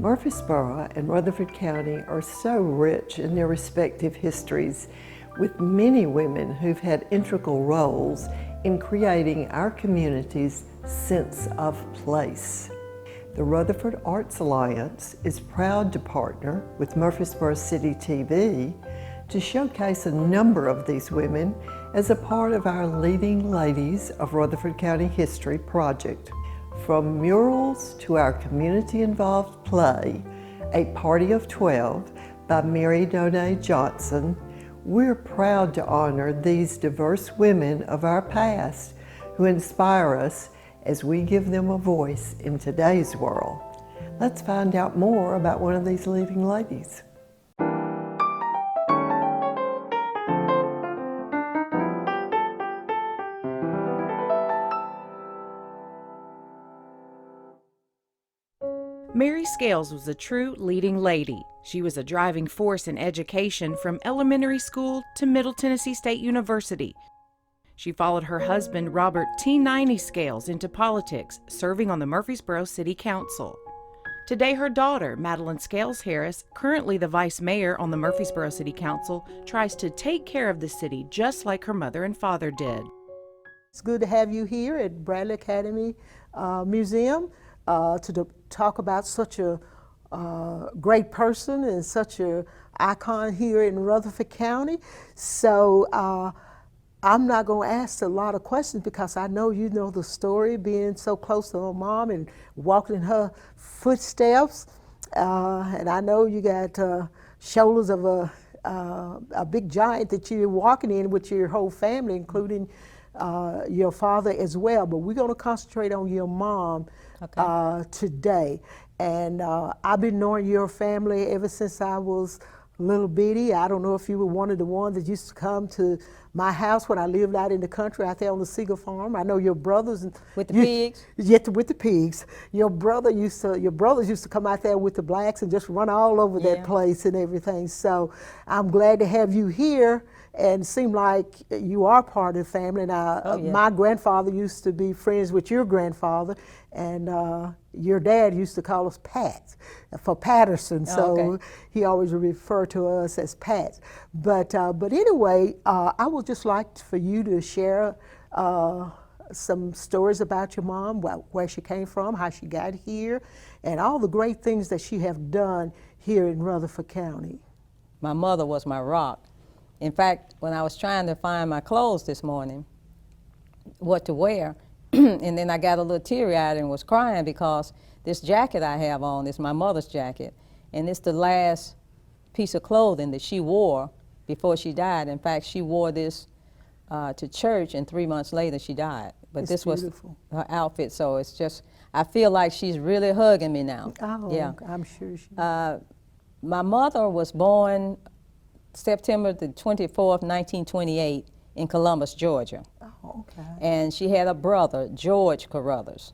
Murfreesboro and Rutherford County are so rich in their respective histories, with many women who've had integral roles in creating our community's sense of place. The Rutherford Arts Alliance is proud to partner with Murfreesboro City TV to showcase a number of these women as a part of our Leading Ladies of Rutherford County History project. From murals to our community-involved play, A Party of 12 by Mary Donay Johnson, we're proud to honor these diverse women of our past who inspire us as we give them a voice in today's world. Let's find out more about one of these leading ladies. Mary Scales was a true leading lady. She was a driving force in education from elementary school to Middle Tennessee State University. She followed her husband, Robert T. Niney Scales, into politics, serving on the Murfreesboro City Council. Today, her daughter, Madeline Scales Harris, currently the vice mayor on the Murfreesboro City Council, tries to take care of the city just like her mother and father did. It's good to have you here at Bradley Academy Museum to talk about such a great person and such an icon here in Rutherford County. So I'm not going to ask a lot of questions because I know you know the story, being so close to her mom and walking in her footsteps. And I know you got shoulders of a big giant that you're walking in with your whole family, including your father as well. But we're going to concentrate on your mom today. And I've been knowing your family ever since I was little bitty. I don't know if you were one of the ones that used to come to my house when I lived out in the country out there on the Seagull Farm. I know your brothers with the pigs. Yeah, with the pigs. Your brothers used to come out there with the blacks and just run all over that place and everything. So I'm glad to have you here. And it seemed like you are part of the family. Now, my grandfather used to be friends with your grandfather, and your dad used to call us Pats for Patterson. So he always would refer to us as Pats. But anyway, I would just like for you to share some stories about your mom, where she came from, how she got here, and all the great things that she have done here in Rutherford County. My mother was my rock. In fact, when I was trying to find my clothes this morning, what to wear, and then I got a little teary-eyed and was crying because this jacket I have on is my mother's jacket, and it's the last piece of clothing that she wore before she died. In fact, she wore this to church, and 3 months later she died. But this was her outfit, so it's just, I feel like she's really hugging me now. Oh, yeah. I'm sure she My mother was born September the 24th, 1928 in Columbus, Georgia. Oh, okay. And she had a brother, George Carruthers.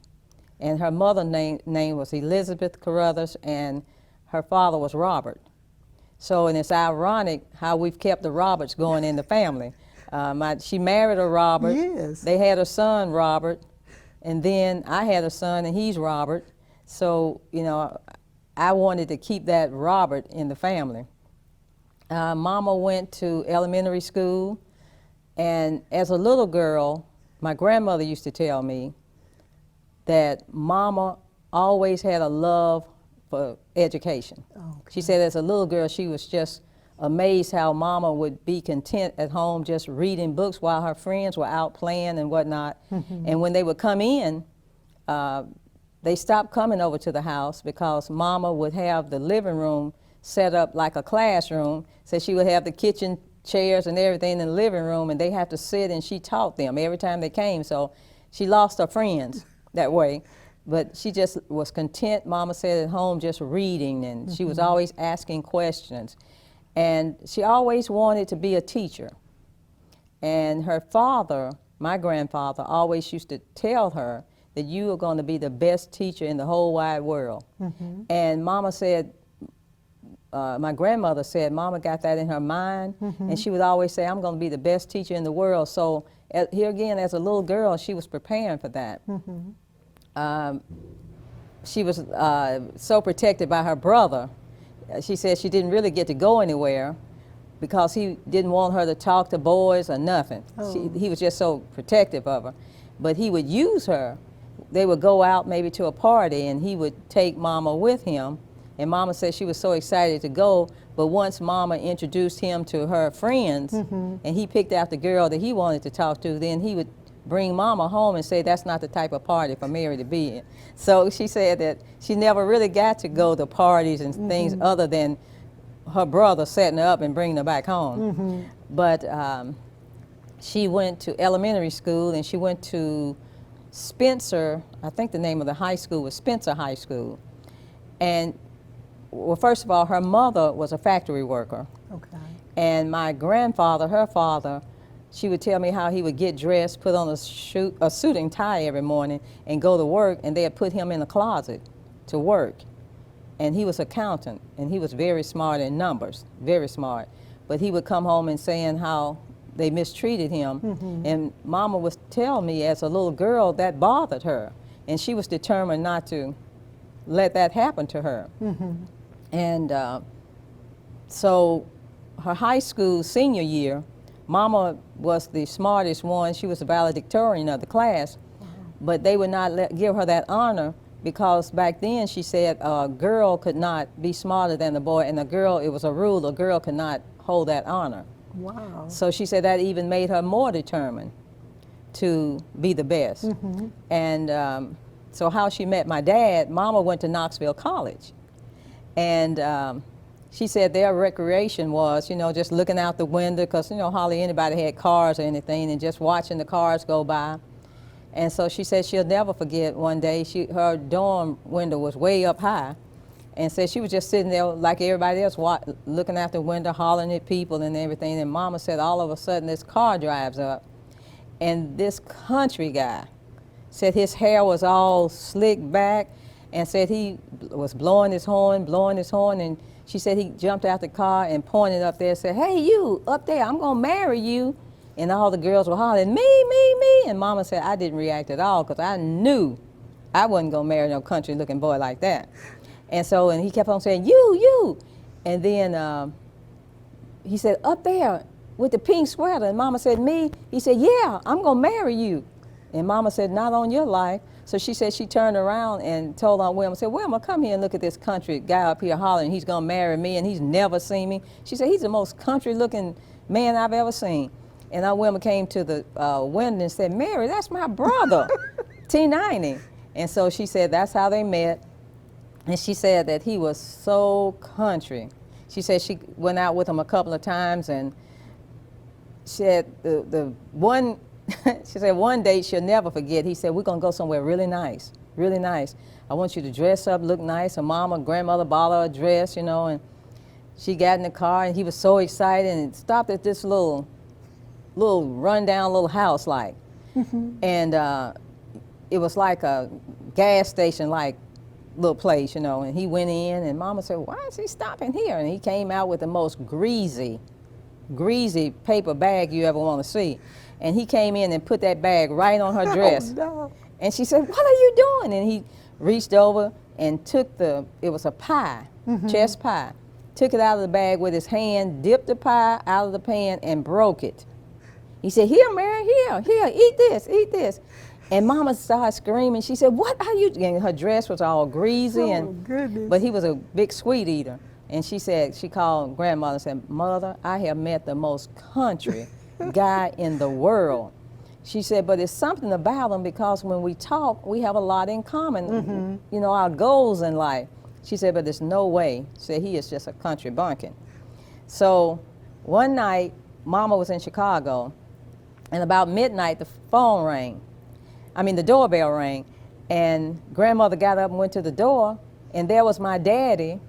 And her mother's name was Elizabeth Carruthers, and her father was Robert. So, and it's ironic how we've kept the Roberts going in the family. She married a Robert. Yes. They had a son, Robert. And then I had a son, and he's Robert. So, you know, I wanted to keep that Robert in the family. Mama went to elementary school, and as a little girl, my grandmother used to tell me that Mama always had a love for education. Okay. She said as a little girl, she was just amazed how Mama would be content at home just reading books while her friends were out playing and whatnot. And when they would come in, they stopped coming over to the house because Mama would have the living room set up like a classroom. So she would have the kitchen chairs and everything in the living room, and they had to sit, and she taught them every time they came. So she lost her friends that way, but she just was content, Mama said, at home just reading, and she was always asking questions. And she always wanted to be a teacher. And her father, my grandfather, always used to tell her that you are going to be the best teacher in the whole wide world. And Mama said, my grandmother said Mama got that in her mind, and she would always say, I'm going to be the best teacher in the world. So here again, as a little girl, she was preparing for that. she was so protected by her brother. She said she didn't really get to go anywhere because he didn't want her to talk to boys or nothing. He was just so protective of her. But he would use her. They would go out maybe to a party, and he would take Mama with him. And Mama said she was so excited to go, but once Mama introduced him to her friends, and he picked out the girl that he wanted to talk to, then he would bring Mama home and say that's not the type of party for Mary to be in. So she said that she never really got to go to parties and things other than her brother setting her up and bringing her back home. But she went to elementary school, and she went to Spencer, I think the name of the high school was Spencer High School. And well, first of all, her mother was a factory worker. Okay. And my grandfather, her father, she would tell me how he would get dressed, put on a suit and tie every morning, and go to work, and they'd put him in a closet to work. And he was an accountant, and he was very smart in numbers, very smart. But he would come home and saying how they mistreated him. And Mama would tell me as a little girl that bothered her. And she was determined not to let that happen to her. And so her high school senior year, Mama was the smartest one. She was the valedictorian of the class. But they would not give her that honor because back then she said a girl could not be smarter than the boy, and a girl, it was a rule, a girl could not hold that honor. Wow. So she said that even made her more determined to be the best. And so how she met my dad, Mama went to Knoxville College. And she said their recreation was, you know, just looking out the window, because, you know, hardly anybody had cars or anything, and just watching the cars go by. And so she said she'll never forget one day, her dorm window was way up high, and said she was just sitting there like everybody else, looking out the window, hollering at people and everything. And Mama said all of a sudden this car drives up, and this country guy said his hair was all slicked back, and said he was blowing his horn, and she said he jumped out the car and pointed up there and said, "Hey, you up there, I'm gonna marry you." And all the girls were hollering, "Me, me, me." And Mama said, I didn't react at all because I knew I wasn't gonna marry no country looking boy like that. And so, and he kept on saying, you. And then he said, "Up there with the pink sweater." And Mama said, "Me?" He said, "Yeah, I'm gonna marry you." And Mama said, "Not on your life." So she said she turned around and told Aunt Wilma, said, "Wilma, come here and look at this country guy up here hollering, he's gonna marry me and he's never seen me." She said, "He's the most country looking man I've ever seen." And Aunt Wilma came to the window and said, "Mary, that's my brother, T90. And so she said that's how they met. And she said that he was so country. She said she went out with him a couple of times, and she said the one, she said one day she'll never forget. He said, "We're gonna go somewhere really nice, really nice. I want you to dress up, look nice." Her mama, grandmother bought her a dress, you know, and she got in the car, and he was so excited and stopped at this little rundown little house like. And it was like a gas station like little place, you know, and he went in, and Mama said, "Why is he stopping here?" And he came out with the most greasy paper bag you ever want to see. And he came in and put that bag right on her dress. Oh, no. And she said, "What are you doing?" And he reached over and took it was a pie, chest pie, took it out of the bag with his hand, dipped the pie out of the pan and broke it. He said, "Here, Mary, here, eat this, eat this." And Mama started screaming. She said, "What are you doing?" And her dress was all greasy, Goodness. but he was a big sweet eater. And she said, she called grandmother and said, "Mother, I have met the most country guy in the world." She said, "But it's something about him because when we talk, we have a lot in common, you know, our goals in life." She said, "But there's no way." She said, "He is just a country bumpkin." So one night, Mama was in Chicago, and about midnight, the doorbell rang, and grandmother got up and went to the door, and there was my daddy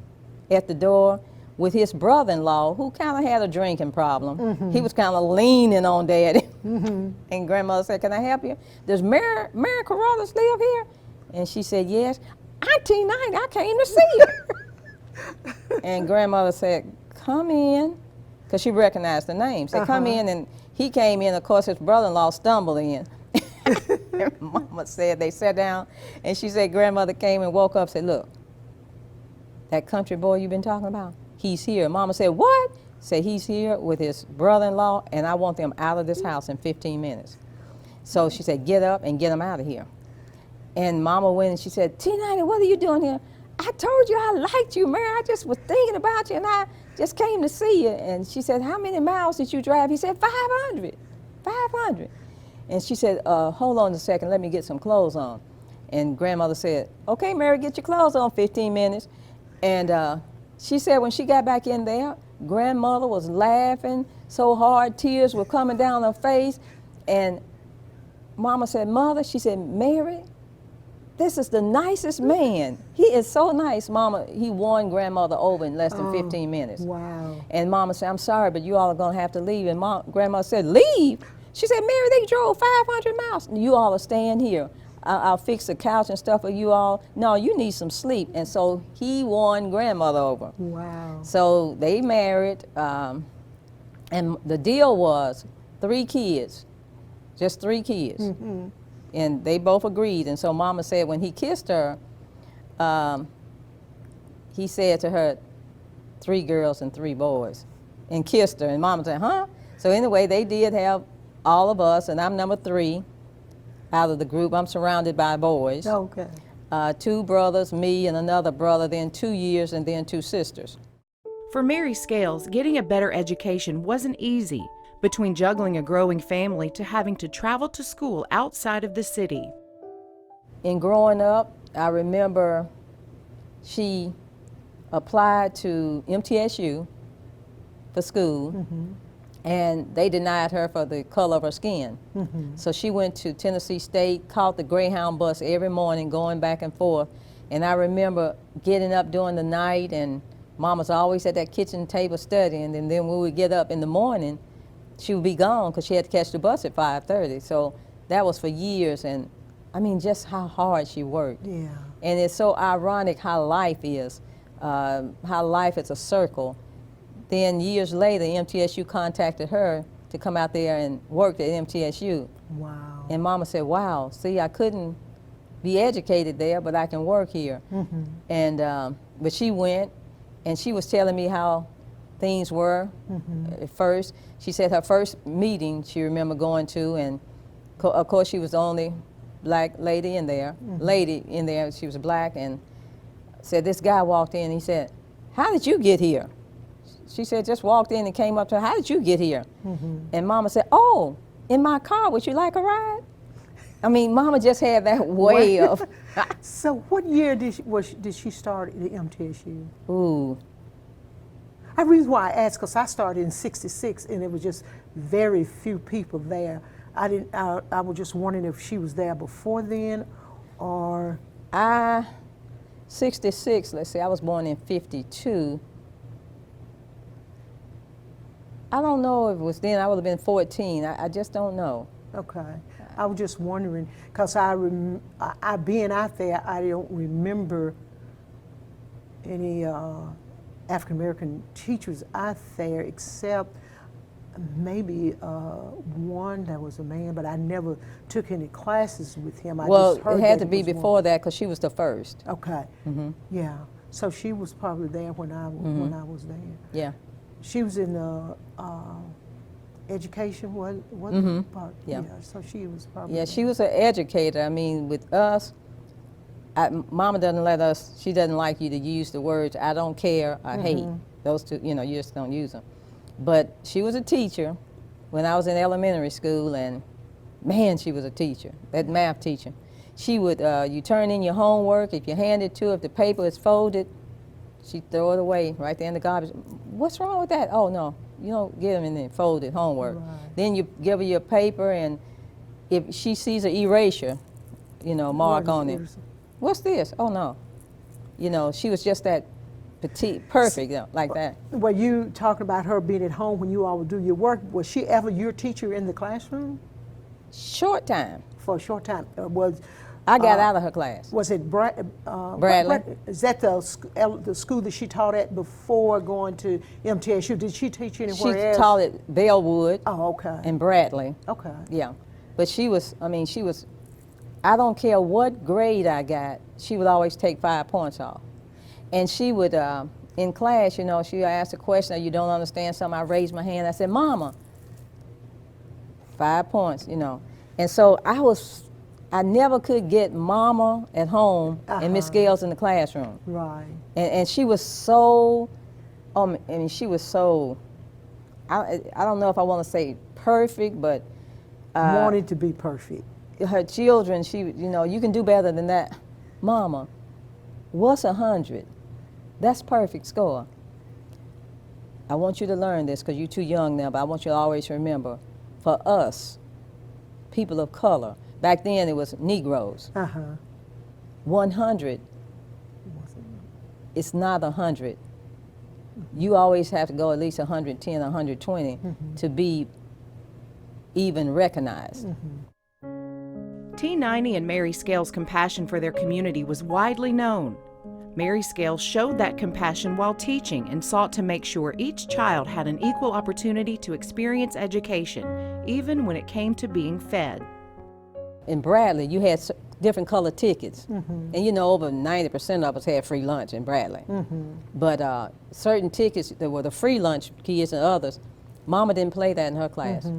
at the door with his brother-in-law, who kind of had a drinking problem. He was kind of leaning on Daddy. And grandmother said, "Can I help you? Does Mary Carruthers live here?" And she said, "Yes." "Auntie Night, I came to see you." And grandmother said, "Come in," because she recognized the name. Said, "Come in," and he came in. Of course, his brother-in-law stumbled in. Mama said they sat down, and she said grandmother came and woke up and said, look, that country boy you've been talking about, he's here. Mama said, what? Said he's here with his brother-in-law, and I want them out of this house in 15 minutes. So she said, get up and get them out of here. And Mama went and she said, T90, what are you doing here? I told you I liked you, Mary. I just was thinking about you, and I just came to see you. And she said, how many miles did you drive? He said, 500. 500. And she said, hold on a second, let me get some clothes on. And grandmother said, okay, Mary, get your clothes on, 15 minutes. And she said when she got back in there, grandmother was laughing so hard, tears were coming down her face. And Mama said, Mother, she said, Mary, this is the nicest man. He is so nice, Mama. He won grandmother over in less than 15 minutes. Wow. And Mama said, I'm sorry, but you all are going to have to leave. And grandmother said, leave? She said, Mary, they drove 500 miles. You all are staying here. I'll fix the couch and stuff for you all. No, you need some sleep. And so he won grandmother over. Wow. So they married, and the deal was 3 kids, just 3 kids. Mm-hmm. And they both agreed. And so Mama said when he kissed her, he said to her, 3 girls and 3 boys, and kissed her. And Mama said, huh? So anyway, they did have all of us, and I'm number 3 out of the group. I'm surrounded by boys. Okay. 2 brothers, me and another brother, then 2 years, and then 2 sisters. For Mary Scales, getting a better education wasn't easy, between juggling a growing family to having to travel to school outside of the city. In growing up, I remember she applied to MTSU for school, mm-hmm. and they denied her for the color of her skin. Mm-hmm. So she went to Tennessee State, caught the Greyhound bus every morning, going back and forth. And I remember getting up during the night, and Mama's always at that kitchen table studying, and then when we would get up in the morning, she would be gone because she had to catch the bus at 5:30. So that was for years, and I mean, just how hard she worked. Yeah. And it's so ironic how life is, how life is a circle. Then years later, MTSU contacted her to come out there and work at MTSU. Wow. And Mama said, wow, see, I couldn't be educated there, but I can work here. Mm-hmm. And but she went, and she was telling me how things were at first. She said her first meeting she remembered going to, and of course she was the only black lady in there. She was black, and said this guy walked in, and he said, how did you get here? She said, just walked in and came up to her, how did you get here? Mm-hmm. And Mama said, oh, in my car, would you like a ride? I mean, Mama just had that way of. So what year did she start at the MTSU? Ooh. The reason why I asked, because I started in '66, and there was just very few people there. I was just wondering if she was there before then, or. 66, let's see, I was born in 52. I don't know if it was then. I would have been 14. I just don't know. Okay. I was just wondering, because I being out there, I don't remember any African-American teachers out there, except maybe one that was a man, but I never took any classes with him. Well, it had to be before that, because she was the first. Okay. Mm-hmm. Yeah. So she was probably there when I was there. Yeah. She was in education, what part? Yeah. So she was probably. Yeah, she was an educator. I mean, with us, Mama doesn't let us. She doesn't like you to use the words "I don't care" or "hate." Those two, you just don't use them. But she was a teacher when I was in elementary school, and man, she was a teacher. That math teacher. She would. You turn in your homework. If you hand it to her, if the paper is folded, she'd throw it away right there in the garbage. What's wrong with that? Oh, no, you don't get them in the folded homework. Right. Then you give her your paper, and if she sees an erasure, mark on it. What's this? Oh, no. She was just that petite, perfect, like that. Were you talking about her being at home when you all would do your work? Was she ever your teacher in the classroom? Short time. For a short time. I got out of her class. Was it Bradley? Is that the school that she taught at before going to MTSU? Did she teach anywhere else? She taught at Bellwood. Oh, okay. And Bradley. Okay. Yeah. But she was I don't care what grade I got, she would always take 5 points off. And she would, in class, you know, she asked a question or you don't understand something, I raised my hand, I said, Mama, 5 points, you know. And so I never could get Mama at home and Miss Scales in the classroom. Right. And she was so, I mean, she was so, I don't know if I want to say perfect, but Wanted to be perfect. her children, you know, you can do better than that. Mama, what's 100? That's perfect score. I want you to learn this because you're too young now, but I want you to always remember, for us, people of color, back then it was Negroes, 100, it's not 100. You always have to go at least 110, 120 to be even recognized. T90 and Mary Scales' compassion for their community was widely known. Mary Scales showed that compassion while teaching and sought to make sure each child had an equal opportunity to experience education, even when it came to being fed. In Bradley, you had different color tickets. And you know, over 90% of us had free lunch in Bradley. But certain tickets that were the free lunch kids and others, Mama didn't play that in her class.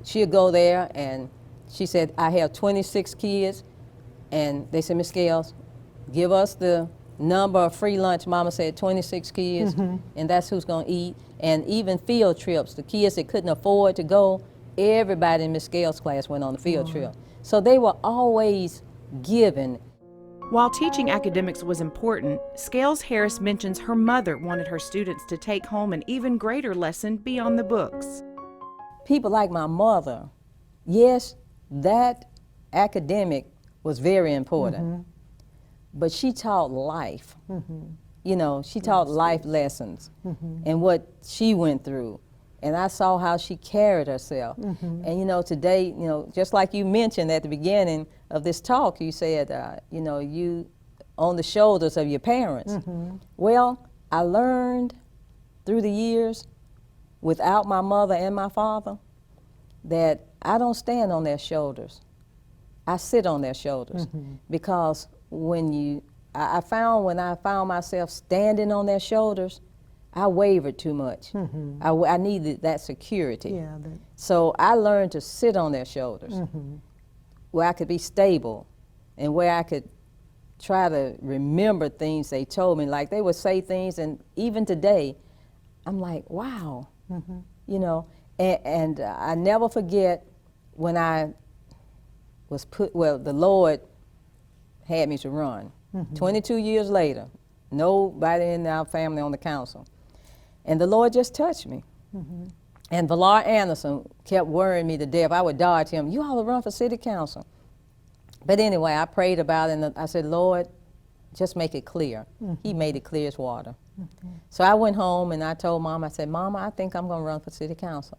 She'd go there and she said, I have 26 kids. And they said, Miss Scales, give us the number of free lunch. Mama said 26 kids, and that's who's gonna eat. And even field trips, the kids that couldn't afford to go, everybody in Miss Scales' class went on the field trip. So they were always given. While teaching academics was important, Scales Harris mentions her mother wanted her students to take home an even greater lesson beyond the books. People like my mother, yes, that academic was very important, but she taught life. You know, she taught life lessons and what she went through. And I saw how she carried herself. And you know, today, you know, just like you mentioned at the beginning of this talk, you said, you know, you on the shoulders of your parents. Well, I learned through the years, without my mother and my father, that I don't stand on their shoulders. I sit on their shoulders. Because when I found when I found myself standing on their shoulders, I wavered too much. I needed that security. Yeah, So I learned to sit on their shoulders, where I could be stable and where I could try to remember things they told me. Like they would say things, and even today, I'm like, wow, you know. And I never forget when I was the Lord had me to run. 22 years later, nobody in our family on the council. And the Lord just touched me. And Villar Anderson kept worrying me to death. I would dodge him, you ought to run for city council. But anyway, I prayed about it and I said, Lord, just make it clear. He made it clear as water. So I went home and I told Mom, I said, Mama, I think I'm gonna run for city council.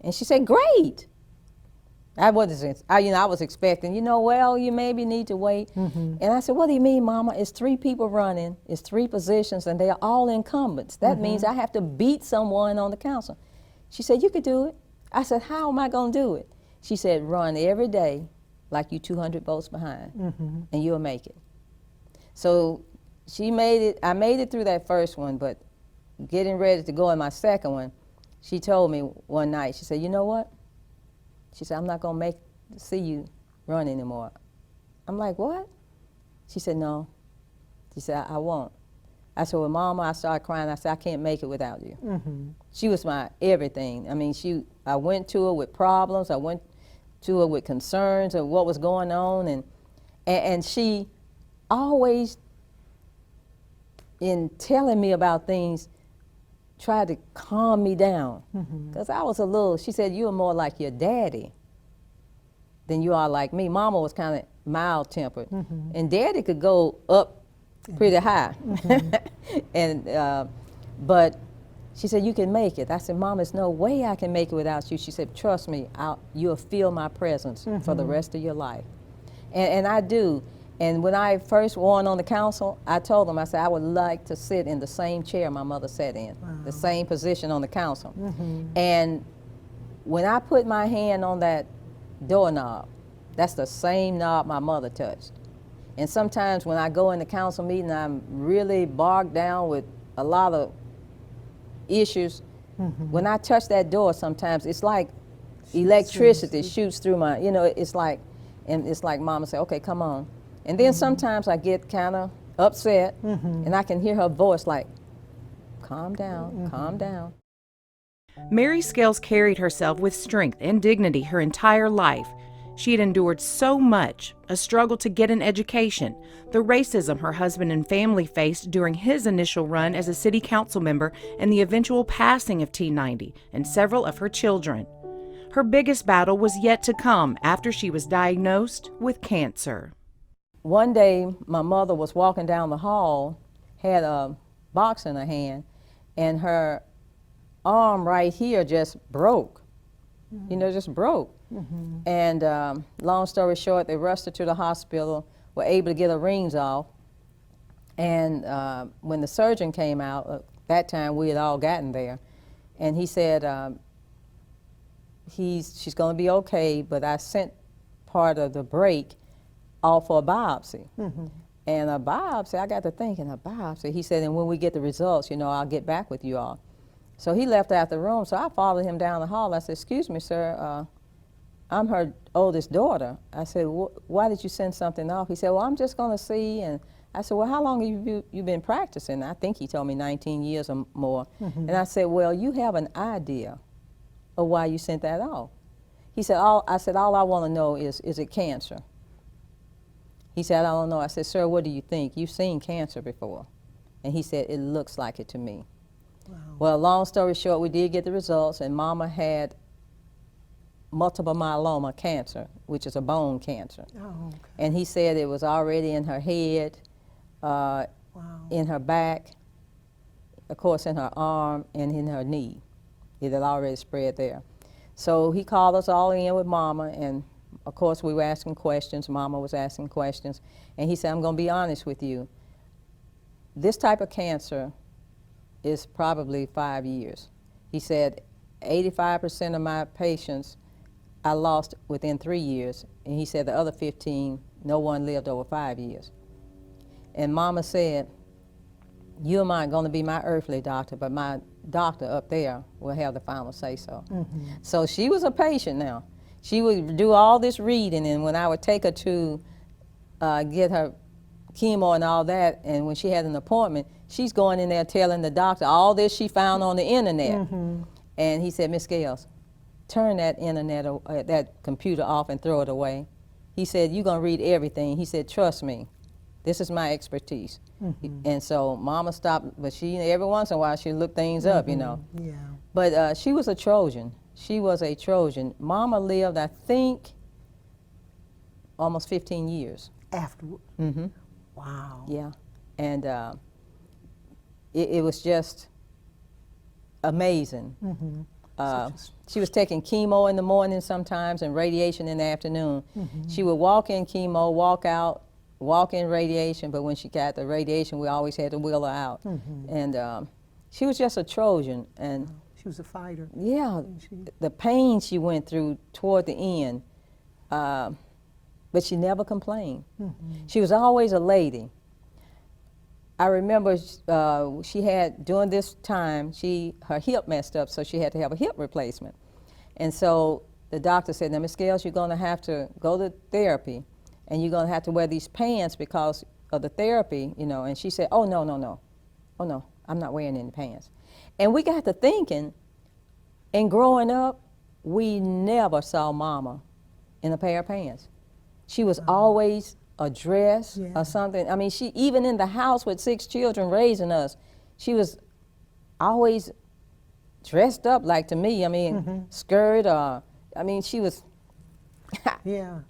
And she said, great. I was expecting, you know, well, you maybe need to wait. And I said, what do you mean, Mama? It's 3 people running, it's 3 positions, and they are all incumbents. That means I have to beat someone on the council. She said, you could do it. I said, how am I gonna do it? She said, run every day like you 200 votes behind, and you'll make it. So she made it, I made it through that first one, but getting ready to go in my second one, she told me one night, she said, you know what? She said, I'm not gonna see you run anymore. I'm like, what? She said, no. She said, I won't. I said, well, Mama, I started crying. I said, I can't make it without you. She was my everything. I mean, I went to her with problems. I went to her with concerns of what was going on. And she always, in telling me about things, tried to calm me down. Because I was she said, you are more like your daddy than you are like me. Mama was kind of mild-tempered. And Daddy could go up pretty high. But she said, you can make it. I said, Mom, there's no way I can make it without you. She said, trust me, you'll feel my presence for the rest of your life. And I do. And when I first won on the council, I told them, I said, I would like to sit in the same chair my mother sat in, the same position on the council. And when I put my hand on that doorknob, That's the same knob my mother touched. And sometimes when I go into council meeting, I'm really bogged down with a lot of issues. When I touch that door, sometimes it's like electricity shoots through my, you know, it's like, and it's like Mama say, okay, come on. And then sometimes I get kind of upset, and I can hear her voice like, calm down, calm down. Mary Scales carried herself with strength and dignity her entire life. She had endured so much, a struggle to get an education, the racism her husband and family faced during his initial run as a city council member, and the eventual passing of T90 and several of her children. Her biggest battle was yet to come after she was diagnosed with cancer. One day, my mother was walking down the hall, had a box in her hand, and her arm right here just broke. You know, just broke. And long story short, they rushed her to the hospital, were able to get her rings off. And when the surgeon came out, that time we had all gotten there, and he said, she's going to be okay, but I sent part of the break off for a biopsy. And a biopsy, I got to thinking, a biopsy. He said, and when we get the results, you know, I'll get back with you all. So he left out the room, so I followed him down the hall. I said, excuse me, sir, I'm her oldest daughter. I said, why did you send something off? He said, well, I'm just going to see. And I said, well, how long have you been practicing? I think he told me 19 years or more. And I said, well, you have an idea of why you sent that off. He said, all I want to know is it cancer? He said, I don't know. I said, sir, what do you think? You've seen cancer before. And he said, it looks like it to me. Wow. Well, long story short, we did get the results, and Mama had multiple myeloma cancer, which is a bone cancer. Oh, okay. And he said it was already in her head, in her back, of course in her arm, and in her knee. It had already spread there. So he called us all in with Mama, and of course we were asking questions. Mama was asking questions. And he said, I'm going to be honest with you. This type of cancer is probably 5 years. He said, 85% of my patients I lost within 3 years. And he said the other 15, no one lived over 5 years. And Mama said, you are going to be my earthly doctor, but my doctor up there will have the final say-so. So she was a patient now. She would do all this reading, and when I would take her to get her chemo and all that, and when she had an appointment, she's going in there telling the doctor all this she found on the internet. And he said, Miss Scales, turn that internet, that computer off and throw it away. He said, you're going to read everything. He said, trust me, this is my expertise. And so Mama stopped, but she, every once in a while, she looked things up, you know. Yeah. But she was a Trojan. She was a Trojan. Mama lived, I think, almost 15 years. Afterward? Wow. Yeah. And it was just amazing. She was taking chemo in the morning sometimes and radiation in the afternoon. She would walk in chemo, walk out, walk in radiation, but when she got the radiation, we always had to wheel her out. And she was just a Trojan. And she was a fighter. Yeah, the pain she went through toward the end, but she never complained. She was always a lady. I remember she had, during this time, her hip messed up, so she had to have a hip replacement. And so the doctor said, now, Ms. Scales, you're going to have to go to therapy, and you're going to have to wear these pants because of the therapy, you know. And she said, oh, no, no, no. Oh, no, I'm not wearing any pants. And we got to thinking, and growing up, we never saw Mama in a pair of pants. She was always a dress or something. I mean, she, even in the house with 6 children raising us, she was always dressed up like, to me, I mean, skirt, I mean, she was,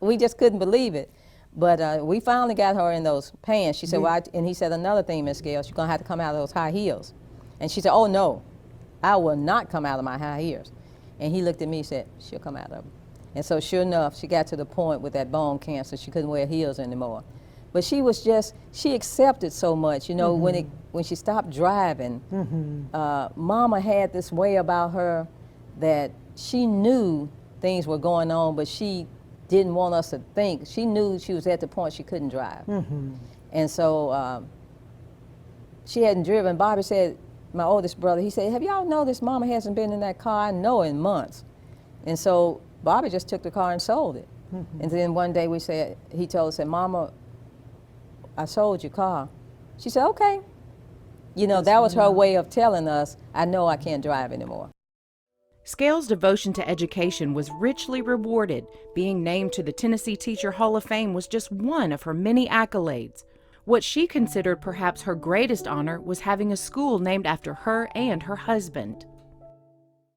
we just couldn't believe it. But we finally got her in those pants. She said, well, and he said, another thing, Miss Scales, you're going to have to come out of those high heels. And she said, oh, no, I will not come out of my high heels. And he looked at me and said, she'll come out of them. And so sure enough, she got to the point with that bone cancer, she couldn't wear heels anymore. But she was just, she accepted so much, you know, when she stopped driving, Mama had this way about her that she knew things were going on, but she didn't want us to think. She knew she was at the point she couldn't drive. And so she hadn't driven. Bobby said, my oldest brother, he said, have y'all noticed Mama hasn't been in that car? I know in months. And so Bobby just took the car and sold it. And then one day he told us, said, Mama, I sold your car. She said, okay. You know, that was her way of telling us, I know I can't drive anymore. Scales' devotion to education was richly rewarded. Being named to the Tennessee Teacher Hall of Fame was just one of her many accolades. What she considered perhaps her greatest honor was having a school named after her and her husband.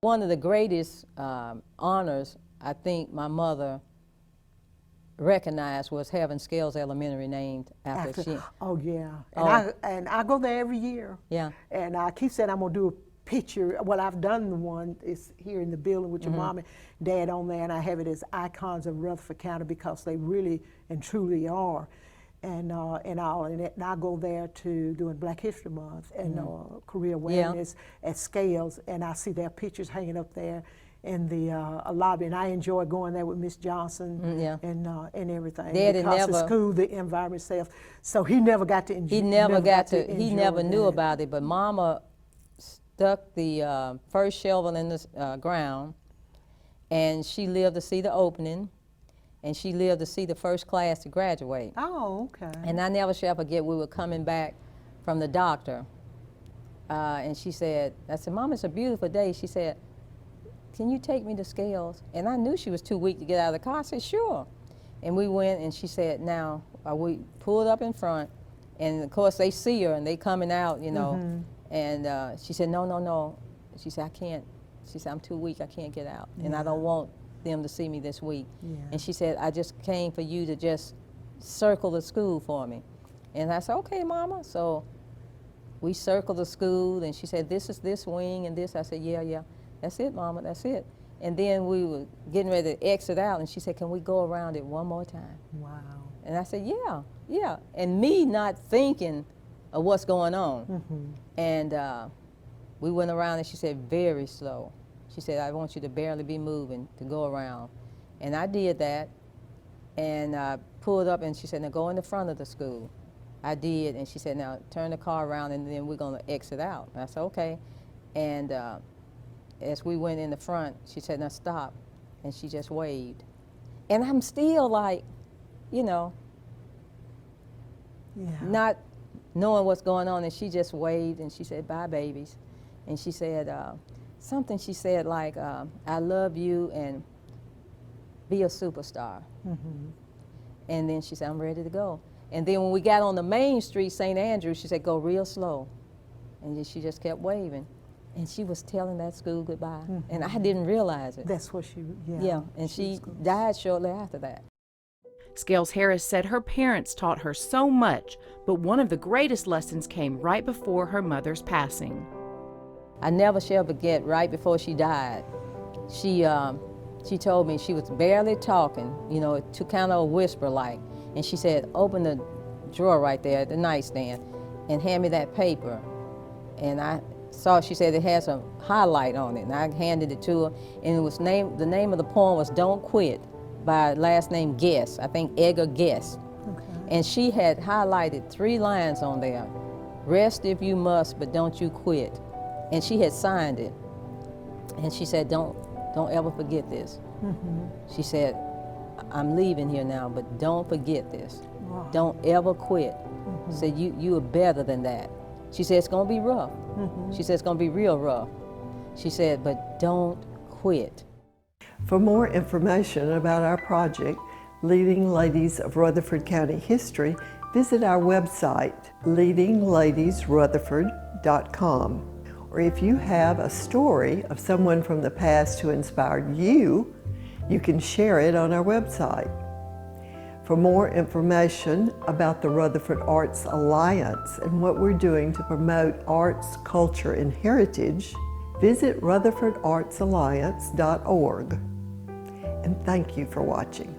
One of the greatest honors I think my mother recognized was having Scales Elementary named after she. Oh yeah, and I go there every year. Yeah. And I keep saying I'm gonna do a picture. Well, I've done the one. It's here in the building with your mom and dad on there, and I have it as icons of Rutherford County because they really and truly are. And I go there to doing Black History Month and career awareness at Scales, and I see their pictures hanging up there in the lobby, and I enjoy going there with Miss Johnson and everything. Because the school, the environment itself. So he never got to enjoy. He never knew about it, but Mama stuck the first shovel in the ground, and she lived to see the opening. And she lived to see the first class to graduate. Oh, okay. And I never shall forget, we were coming back from the doctor, and she said, I said, Mom, it's a beautiful day. She said, can you take me to Scales? And I knew she was too weak to get out of the car. I said, sure. And we went, and she said, now, we pulled up in front, and of course they see her, and they coming out, you know, and she said, no, no, no. She said, I can't. She said, I'm too weak, I can't get out, and I don't want them to see me this week. And she said, I just came for you to just circle the school for me. And I said, okay, Mama. So we circled the school, and she said, this is this wing and this. I said, yeah, that's it, Mama, that's it. And then we were getting ready to exit out, and she said, can we go around it one more time? Wow. And I said, yeah. And me not thinking of what's going on. And we went around, and she said, very slow. She said, I want you to barely be moving to go around. And I did that, and I pulled up, and she said, now go in the front of the school. I did, and she said, now turn the car around, and then we're gonna exit out. And I said, okay. And as we went in the front, she said, now stop. And she just waved. And I'm still like, you know, not knowing what's going on, and she just waved, and she said, bye, babies. And she said, something she said like, I love you and be a superstar. And then she said, I'm ready to go. And then when we got on the main street, St. Andrew, she said, go real slow. And then she just kept waving. And she was telling that school goodbye. And I didn't realize it. That's what she, and she died shortly after that. Scales Harris said her parents taught her so much, but one of the greatest lessons came right before her mother's passing. I never shall forget, right before she died, she told me, she was barely talking, you know, to kind of a whisper like, and she said, open the drawer right there at the nightstand and hand me that paper. And I saw, she said it has a highlight on it, and I handed it to her, and it was the name of the poem was Don't Quit by last name Guess, I think Edgar Guess. And she had highlighted 3 lines on there, rest if you must, but don't you quit. And she had signed it. And she said, don't ever forget this. She said, I'm leaving here now, but don't forget this. Don't ever quit. She said, you are better than that. She said, it's gonna be rough. She said, it's gonna be real rough. She said, but don't quit. For more information about our project, Leading Ladies of Rutherford County History, visit our website, leadingladiesrutherford.com. Or if you have a story of someone from the past who inspired you, you can share it on our website. For more information about the Rutherford Arts Alliance and what we're doing to promote arts, culture, and heritage, visit rutherfordartsalliance.org. And thank you for watching.